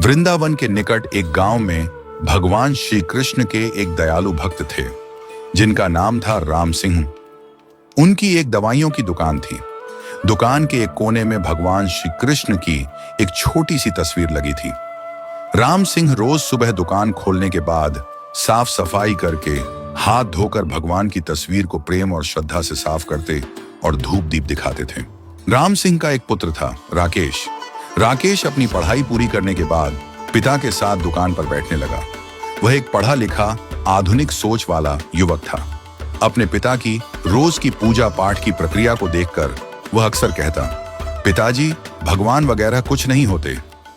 वृंदावन के निकट एक गांव में भगवान श्री कृष्ण के एक दयालु भक्त थे जिनका नाम था राम सिंह। उनकी एक दवाइयों की दुकान थी। दुकान के एक कोने में भगवान श्री कृष्ण की एक छोटी सी तस्वीर लगी थी। राम सिंह रोज सुबह दुकान खोलने के बाद साफ सफाई करके हाथ धोकर भगवान की तस्वीर को प्रेम और श्रद्धा से साफ करते और धूप दीप दिखाते थे। राम सिंह का एक पुत्र था, राकेश। राकेश अपनी पढ़ाई पूरी करने के बाद पिता के साथ दुकान पर बैठने लगा। वह एक पढ़ा लिखा आधुनिक सोच वाला युवक था। अपने पिता की रोज की पूजा पाठ की प्रक्रिया को देखकर वह अक्सर कहता, पिताजी, भगवान वगैरह कुछ नहीं होते,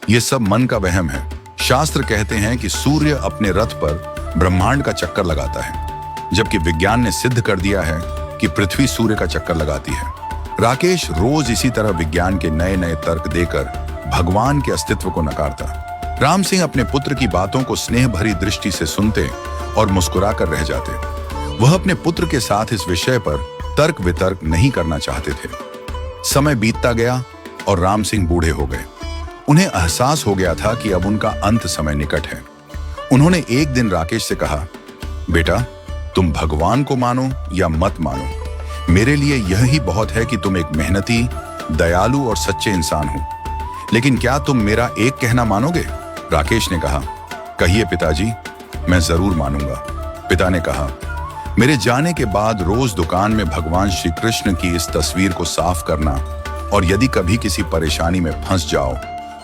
ये सब मन का वहम है। शास्त्र कहते हैं कि सूर्य अपने रथ पर ब्रह्मांड का चक्कर लगाता है, जबकि विज्ञान ने सिद्ध कर दिया है कि पृथ्वी सूर्य का चक्कर लगाती है। राकेश रोज इसी तरह विज्ञान के नए नए तर्क देकर भगवान के अस्तित्व को नकारता। राम सिंह अपने पुत्र की बातों को स्नेह भरी दृष्टि से सुनते और मुस्कुराकर रह जाते। वह अपने पुत्र के साथ इस विषय पर तर्क वितर्क नहीं करना चाहते थे। समय बीतता गया और राम सिंह बूढ़े हो गए। उन्हें एहसास हो गया था कि अब उनका अंत समय निकट है। उन्होंने एक दिन राकेश से कहा, बेटा, तुम भगवान को मानो या मत मानो, मेरे लिए यह ही बहुत है कि तुम एक मेहनती, दयालु और सच्चे इंसान हो। लेकिन क्या तुम मेरा एक कहना मानोगे? राकेश ने कहा, कहिए पिताजी, मैं जरूर मानूंगा। पिता ने कहा, मेरे जाने के बाद रोज दुकान में भगवान श्री कृष्ण की इस तस्वीर को साफ करना, और यदि कभी किसी परेशानी में फंस जाओ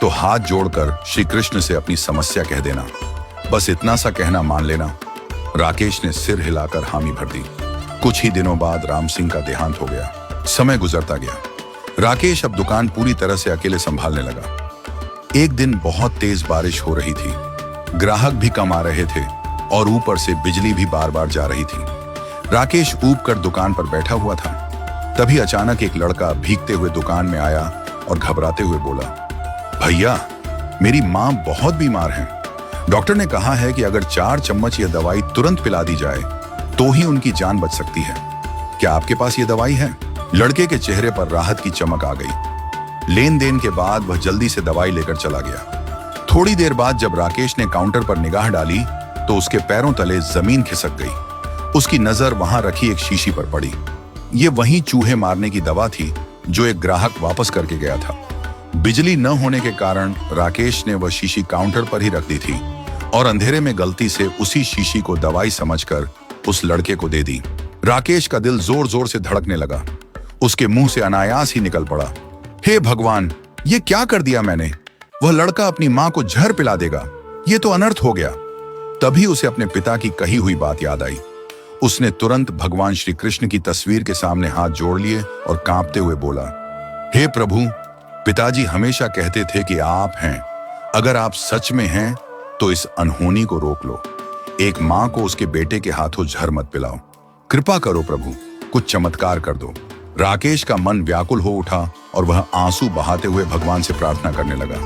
तो हाथ जोड़कर श्री कृष्ण से अपनी समस्या कह देना। बस इतना सा कहना मान लेना। राकेश ने सिर हिलाकर हामी भर दी। कुछ ही दिनों बाद राम सिंह का देहांत हो गया। समय गुजरता गया। राकेश अब दुकान पूरी तरह से अकेले संभालने लगा। एक दिन बहुत तेज बारिश हो रही थी। ग्राहक भी कम आ रहे थे और ऊपर से बिजली भी बार बार जा रही थी। राकेश ऊब कर दुकान पर बैठा हुआ था। तभी अचानक एक लड़का भीगते हुए दुकान में आया और घबराते हुए बोला, भैया, मेरी माँ बहुत बीमार है। डॉक्टर ने कहा है कि अगर 4 चम्मच यह दवाई तुरंत पिला दी जाए तो ही उनकी जान बच सकती है। क्या आपके पास यह दवाई है? लड़के के चेहरे पर राहत की चमक आ गई। लेन देन के बाद वह जल्दी से दवाई लेकर चला गया। थोड़ी देर बाद जब राकेश ने काउंटर पर निगाह डाली तो उसके पैरों तले जमीन खिसक गई। उसकी नजर वहां रखी एक शीशी पर पड़ी। ये वही चूहे मारने की दवा थी जो एक ग्राहक वापस करके गया था। बिजली न होने के कारण राकेश ने वह शीशी काउंटर पर ही रख दी थी और अंधेरे में गलती से उसी शीशी को दवाई समझकर उस लड़के को दे दी। राकेश का दिल जोर जोर से धड़कने लगा। उसके मुंह से अनायास ही निकल पड़ा, हे भगवान, ये क्या कर दिया मैंने? वह लड़का अपनी मां को जहर पिला देगा। ये तो अनर्थ हो गया। तभी उसे अपने पिता की कही हुई बात याद आई। उसने तुरंत भगवान श्री कृष्ण की तस्वीर के सामने हाथ जोड़ लिए और कांपते हुए बोला, हे प्रभु, पिताजी हमेशा कहते थे कि आप हैं। अगर आप सच में हैं तो इस अनहोनी को रोक लो। एक मां को उसके बेटे के हाथों जहर मत पिलाओ। कृपा करो प्रभु, कुछ चमत्कार कर दो। राकेश का मन व्याकुल हो उठा और वह आंसू बहाते हुए भगवान से प्रार्थना करने लगा।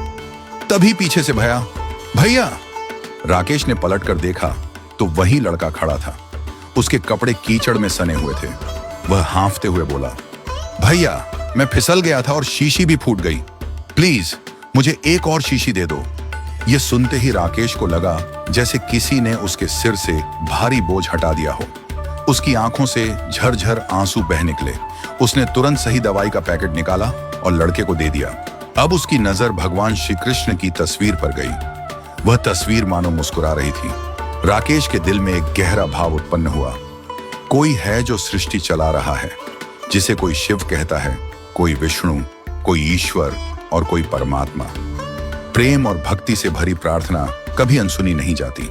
तभी पीछे से भैया। राकेश ने पलटकर देखा तो वही लड़का खड़ा था। उसके कपड़े कीचड़ में सने हुए थे। वह हांफते हुए बोला, भैया, मैं फिसल गया था और शीशी भी फूट गई। प्लीज मुझे एक और शीशी दे दो। यह सुनते ही राकेश को लगा जैसे किसी ने उसके सिर से भारी बोझ हटा दिया हो। उसकी आंखों से झरझर आंसू बह निकले। उसने तुरंत सही दवाई का पैकेट निकाला और लड़के को दे दिया। अब उसकी नजर भगवान श्री कृष्ण की तस्वीर पर गई। वह तस्वीर मानो मुस्कुरा रही थी। राकेश के दिल में एक गहरा भाव उत्पन्न हुआ। कोई है जो सृष्टि चला रहा है, जिसे कोई शिव कहता है, कोई विष्णु, कोई ईश्वर और कोई परमात्मा। प्रेम और भक्ति से भरी प्रार्थना कभी अनसुनी नहीं जाती।